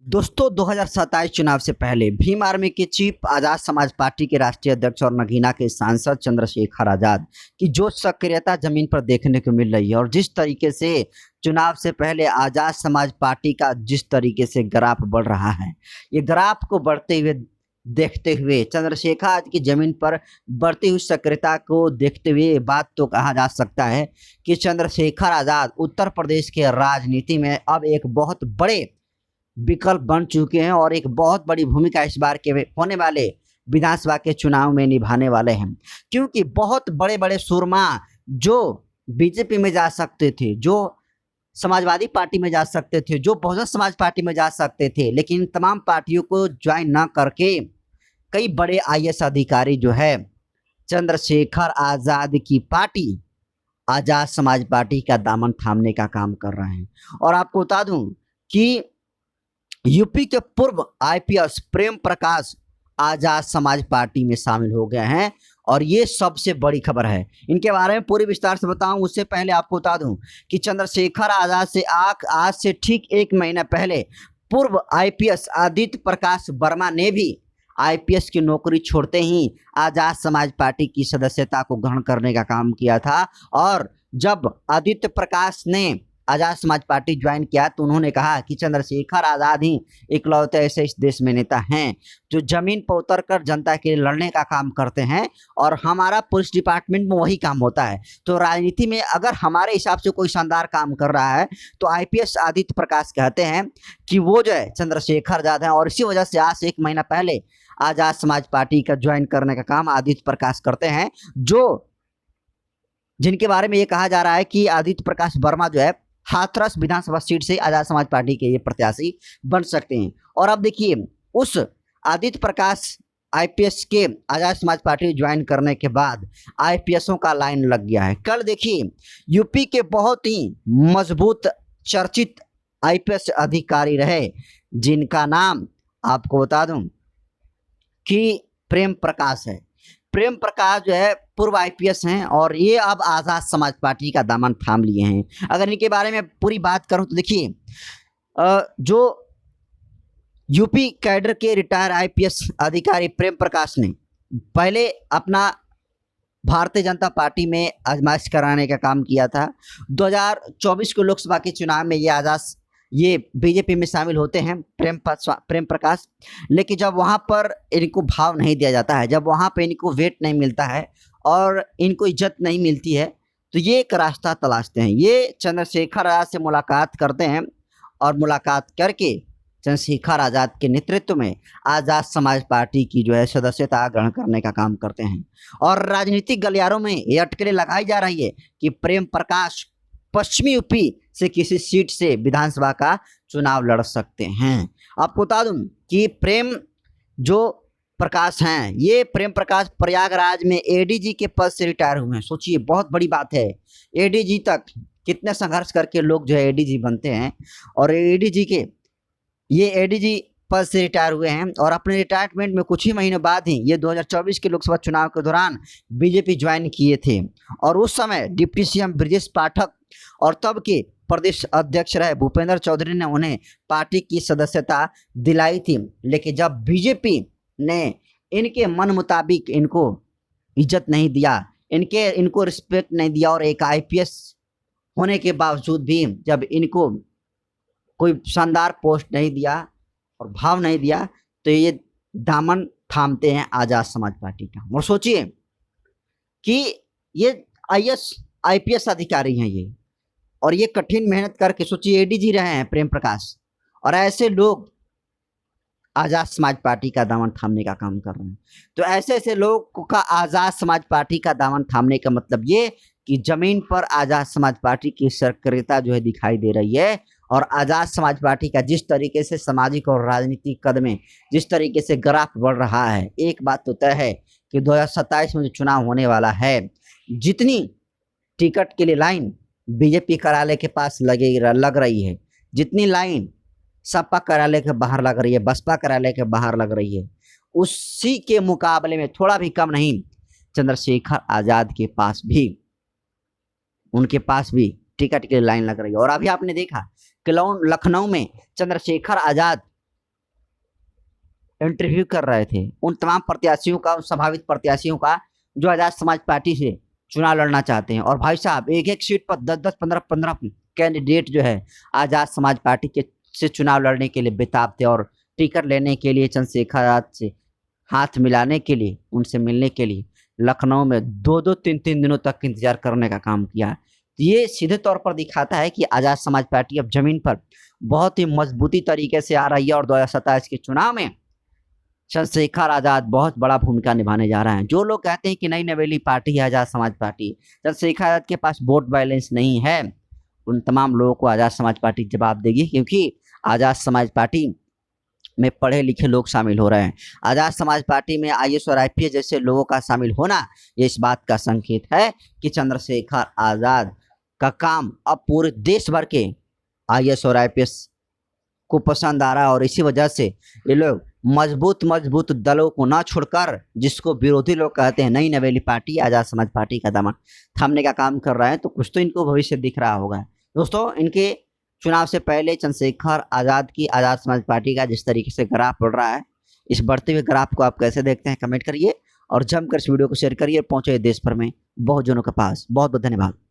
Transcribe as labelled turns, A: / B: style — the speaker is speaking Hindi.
A: दोस्तों 2027 चुनाव से पहले भीम आर्मी के चीफ, आजाद समाज पार्टी के राष्ट्रीय अध्यक्ष और नगीना के सांसद चंद्रशेखर आजाद की जो सक्रियता जमीन पर देखने को मिल रही है और जिस तरीके से चुनाव से पहले आजाद समाज पार्टी का जिस तरीके से ग्राफ बढ़ रहा है, ये ग्राफ को बढ़ते हुए देखते हुए चंद्रशेखर आजाद की जमीन पर बढ़ती हुई सक्रियता को देखते हुए ये बात तो कहा जा सकता है कि चंद्रशेखर आजाद उत्तर प्रदेश के राजनीति में अब एक बहुत बड़े विकल्प बन चुके हैं और एक बहुत बड़ी भूमिका इस बार के होने वाले विधानसभा के चुनाव में निभाने वाले हैं। क्योंकि बहुत बड़े बड़े सुरमा जो बीजेपी में जा सकते थे, जो समाजवादी पार्टी में जा सकते थे, जो बहुजन समाज पार्टी में जा सकते थे, लेकिन तमाम पार्टियों को ज्वाइन न करके कई बड़े आईएएस अधिकारी जो है चंद्रशेखर आजाद की पार्टी आजाद समाज पार्टी का दामन थामने का काम कर रहे हैं। और आपको बता दूं कि यूपी के पूर्व आईपीएस प्रेम प्रकाश आजाद समाज पार्टी में शामिल हो गए हैं और ये सबसे बड़ी खबर है। इनके बारे में पूरी विस्तार से बताऊं उससे पहले आपको बता दूं कि चंद्रशेखर आजाद से आज से ठीक एक महीना पहले पूर्व आईपीएस आदित्य प्रकाश वर्मा ने भी आईपीएस की नौकरी छोड़ते ही आजाद समाज पार्टी की सदस्यता को ग्रहण करने का काम किया था। और जब आदित्य प्रकाश ने आजाद समाज पार्टी ज्वाइन किया तो उन्होंने कहा कि चंद्रशेखर आजाद ही इकलौते ऐसे इस देश में नेता हैं जो जमीन पर उतरकर जनता के लिए लड़ने का काम करते हैं और हमारा पुलिस डिपार्टमेंट में वही काम होता है। तो राजनीति में अगर हमारे हिसाब से कोई शानदार काम कर रहा है तो आईपीएस आदित्य प्रकाश कहते हैं कि वो जो है चंद्रशेखर आजाद हैं। और इसी वजह से आज से एक महीना पहले आजाद समाज पार्टी का ज्वाइन करने का काम आदित्य प्रकाश करते हैं, जो जिनके बारे में ये कहा जा रहा है कि आदित्य प्रकाश वर्मा जो है हाथरस विधानसभा सीट से आजाद समाज पार्टी के ये प्रत्याशी बन सकते हैं। और अब देखिए उस आदित्य प्रकाश आईपीएस के आजाद समाज पार्टी ज्वाइन करने के बाद आईपीएसों का लाइन लग गया है। कल देखिए यूपी के बहुत ही मजबूत चर्चित आईपीएस अधिकारी रहे जिनका नाम आपको बता दूं कि प्रेम प्रकाश है। प्रेम प्रकाश जो है पूर्व आईपीएस हैं और ये अब आजाद समाज पार्टी का दामन थाम लिए हैं। अगर इनके बारे में पूरी बात करूं तो देखिए जो यूपी कैडर के रिटायर आईपीएस अधिकारी प्रेम प्रकाश ने पहले अपना भारतीय जनता पार्टी में आजमाइश कराने का काम किया था। 2024 के लोकसभा के चुनाव में ये बीजेपी में शामिल होते हैं प्रेम प्रकाश। लेकिन जब वहाँ पर इनको भाव नहीं दिया जाता है, जब वहाँ पर इनको वेट नहीं मिलता है और इनको इज्जत नहीं मिलती है, तो ये एक रास्ता तलाशते हैं। ये चंद्रशेखर आजाद से मुलाकात करते हैं और मुलाकात करके चंद्रशेखर आजाद के नेतृत्व में आजाद समाज पार्टी की जो है सदस्यता ग्रहण करने का काम करते हैं। और राजनीतिक गलियारों में ये अटकलें लगाई जा रही है कि प्रेम प्रकाश पश्चिमी यूपी से किसी सीट से विधानसभा का चुनाव लड़ सकते हैं। आपको बता दूं कि प्रेम जो प्रकाश हैं, ये प्रेम प्रकाश प्रयागराज में एडीजी के पद से रिटायर हुए हैं। सोचिए बहुत बड़ी बात है, एडीजी तक कितने संघर्ष करके लोग जो है एडीजी बनते हैं और ये एडीजी पद से रिटायर हुए हैं। और अपने रिटायरमेंट में कुछ ही महीनों बाद ही ये 2024 के लोकसभा चुनाव के दौरान बीजेपी ज्वाइन किए थे और उस समय डिप्टी सीएम ब्रजेश पाठक और तब के प्रदेश अध्यक्ष रहे भूपेंद्र चौधरी ने उन्हें पार्टी की सदस्यता दिलाई थी। लेकिन जब बीजेपी ने इनके मन मुताबिक इनको इज्जत नहीं दिया, इनको रिस्पेक्ट नहीं दिया और एक आईपीएस होने के बावजूद भी जब इनको कोई शानदार पोस्ट नहीं दिया और भाव नहीं दिया, तो ये दामन थामते हैं आजाद समाज पार्टी का। और सोचिए कि ये आईपीएस अधिकारी हैं ये, और ये कठिन मेहनत करके सोचिए एडीजी रहे हैं प्रेम प्रकाश, और ऐसे लोग आजाद समाज पार्टी का दामन थामने का काम कर रहे हैं। तो ऐसे लोग का आजाद समाज पार्टी का दामन थामने का मतलब ये कि जमीन पर आजाद समाज पार्टी की सक्रियता जो है दिखाई दे रही है। और आजाद समाज पार्टी का जिस तरीके से सामाजिक और राजनीतिक कदमें जिस तरीके से ग्राफ बढ़ रहा है, एक बात तो तय है कि 2027 में जो चुनाव होने वाला है, जितनी टिकट के लिए लाइन बीजेपी कार्यालय के पास लग रही है, जितनी लाइन सपा कार्यालय के बाहर लग रही है, बसपा कार्यालय के बाहर लग रही है, उसी के मुकाबले में थोड़ा भी कम नहीं चंद्रशेखर आजाद के पास भी, उनके पास भी टिकट के लाइन लग रही है। और अभी आपने देखा कि लखनऊ में चंद्रशेखर आजाद इंटरव्यू कर रहे थे उन तमाम प्रत्याशियों का, उन संभावित प्रत्याशियों का जो आज़ाद समाज पार्टी से चुनाव लड़ना चाहते हैं। और भाई साहब एक-एक सीट पर 10-10, 15-15 कैंडिडेट जो है आज़ाद समाज पार्टी के से चुनाव लड़ने के लिए बेताब थे और टिकट लेने के लिए चंद्रशेखर आज़ाद से हाथ मिलाने के लिए, उनसे मिलने के लिए लखनऊ में 2-2, 3-3 दिनों तक इंतजार करने का काम किया। ये सीधे तौर पर दिखाता है कि आज़ाद समाज पार्टी अब ज़मीन पर बहुत ही मजबूती तरीके से आ रही है और 2027 के चुनाव में चंद्रशेखर आज़ाद बहुत बड़ा भूमिका निभाने जा रहे हैं। जो लोग कहते हैं कि नई नवेली पार्टी है आज़ाद समाज पार्टी, चंद्रशेखर आज़ाद के पास वोट बैलेंस नहीं है, उन तमाम लोगों को आज़ाद समाज पार्टी जवाब देगी, क्योंकि आज़ाद समाज पार्टी में पढ़े लिखे लोग शामिल हो रहे हैं। आज़ाद समाज पार्टी में आईएएस और आईपीएस जैसे लोगों का शामिल होना ये इस बात का संकेत है कि चंद्रशेखर आज़ाद का काम अब पूरे देश भर के आईएएस और आईपीएस को पसंद आ रहा है। और इसी वजह से ये लोग मजबूत दलों को ना छोड़कर, जिसको विरोधी लोग कहते हैं नई नवेली पार्टी, आज़ाद समाज पार्टी का दामन थामने का काम कर रहे हैं। तो कुछ तो इनको भविष्य दिख रहा होगा। दोस्तों, इनके चुनाव से पहले चंद्रशेखर आज़ाद की आज़ाद समाज पार्टी का जिस तरीके से ग्राफ बढ़ रहा है, इस बढ़ते हुए ग्राफ को आप कैसे देखते हैं कमेंट करिए और जमकर इस वीडियो को शेयर करिए, पहुंचे देश भर में बहुत जनों के पास। बहुत बहुत धन्यवाद।